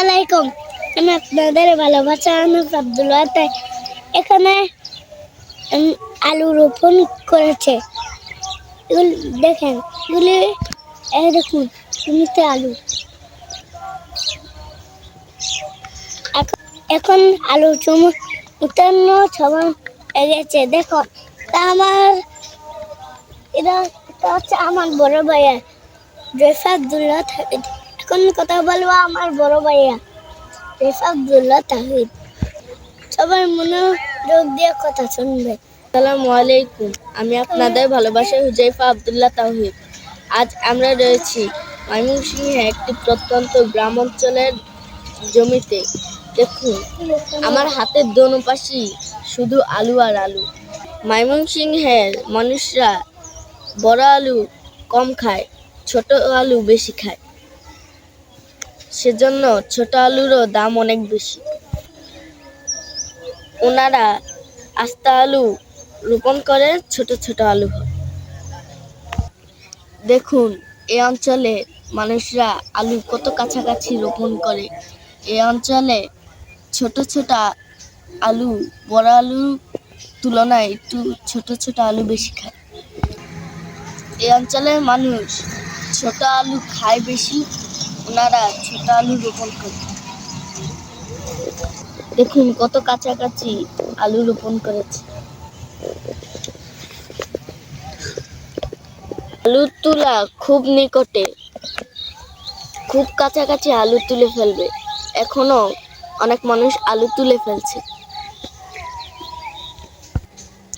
আলাইকুম, আমি আপনাদের ভালোবাসা আনুস আব্দুল্লাহ। তাই এখানে আলু রোপণ করেছে। এগুলো দেখেন, এগুলি দেখুন জমিতে আলু। এখন আলু উঠান্ন ছবন এগেছে। দেখো, তা এটা হচ্ছে আমার বড় ভাইয়া জয়ফা আব্দুল্লাহ তাহিদ। এখন কথা বলবো আমার বড় ভাইয়া জয়ফা আব্দুল্লাহ তাহিদ। সবার মনোযোগ দিয়ে কথা শুনবে। আসসালামু আলাইকুম, আমি আপনাদের ভালোবাসা হুজাইফা আব্দুল্লাহ তাহিদ। আজ আমরা রয়েছি ময়মনসিংহে একটি প্রত্যন্ত গ্রাম অঞ্চলের জমিতে। দেখুন, আমার হাতের দোনো পাশেই শুধু আলু আর আলু। ময়মনসিংহের মানুষরা বড় আলু কম খায়, ছোট আলু বেশি খায়। সেজন্য ছোট আলুরও দাম অনেক বেশি। ওনারা আস্তা আলু রোপণ করে, ছোট ছোট আলু হয়। দেখুন, এই অঞ্চলে মানুষরা আলু কত কাছাকাছি রোপণ করে। এই অঞ্চলে ছোট ছোট আলু বড় আলুর তুলনায় একটু ছোট ছোট আলু বেশি খায়। এই অঞ্চলের মানুষ ছোট আলু খায় বেশি, ওনারা ছোট আলু রোপণ করে। দেখুন কত কাছাকাছি আলু রোপণ করেছে। আলু তোলা খুব নিকটে, খুব কাছাকাছি আলু তুলে ফেলবে। এখনো অনেক মানুষ আলু তুলে ফেলছে।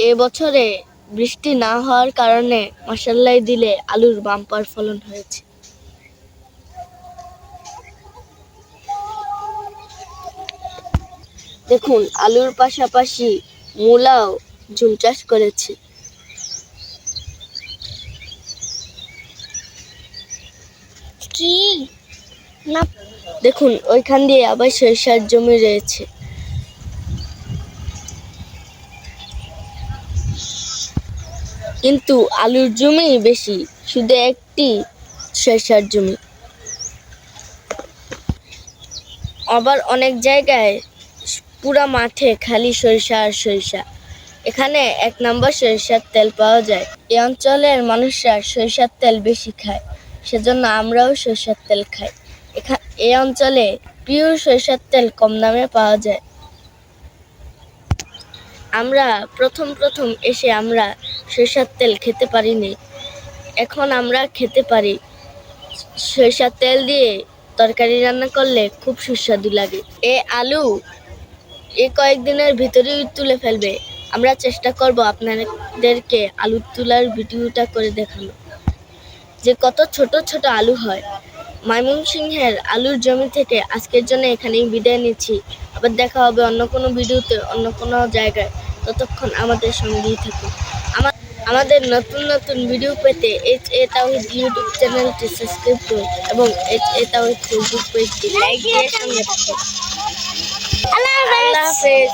এবছরে বৃষ্টি না হওয়ার কারণে মাসাল্লাই দিলে আলুর বাম্পার ফলন হয়েছে। দেখুন, আলুর পাশাপাশি মূলাও ঝুম চাষ করেছে। কি না, দেখুন ওইখান দিয়ে আবার সরিষার জমি রয়েছে। কিন্তু আলুর জমি বেশি, শুধু একটি সরিষার জমি। আবার অনেক জায়গায় পুরা মাঠে খালি সরিষা আর সরিষা। এখানে 1 নম্বর সরিষার তেল পাওয়া যায়। এই অঞ্চলের মানুষরা সরিষার তেল বেশি খায়, সেজন্য আমরাও সরিষার তেল খাই। এই অঞ্চলে পিওর সরিষার তেল কম দামে পাওয়া যায়। আমরা প্রথম এসে আমরা সরিষার তেল খেতে পারিনি, এখন আমরা খেতে পারি। সরিষার তেল দিয়ে তরকারি রান্না করলে খুব সুস্বাদু লাগে। আলু কয়েকদিনের ভিতরেই তুলে ফেলবে। আমরা চেষ্টা করব আপনাদেরকে আলু তোলার ভিডিওটা করে দেখানো, যে কত ছোট ছোট আলু হয়। ময়মনসিংহের আলুর জমি থেকে আজকের জন্য এখানেই বিদায় নিচ্ছি। আবার দেখা হবে অন্য কোনো ভিডিওতে, অন্য কোনো জায়গায়। ততক্ষণ আমাদের সঙ্গেই থাকুন। আমাদের নতুন ভিডিও পেতে HA তাওহীদ ইউটিউব চ্যানেলটি সাবস্ক্রাইব করুন এবং HA তাওহীদ ফেসবুক পেজটি লাইক দিয়ে সঙ্গে থাকুন। আল্লাহ হাফেজ।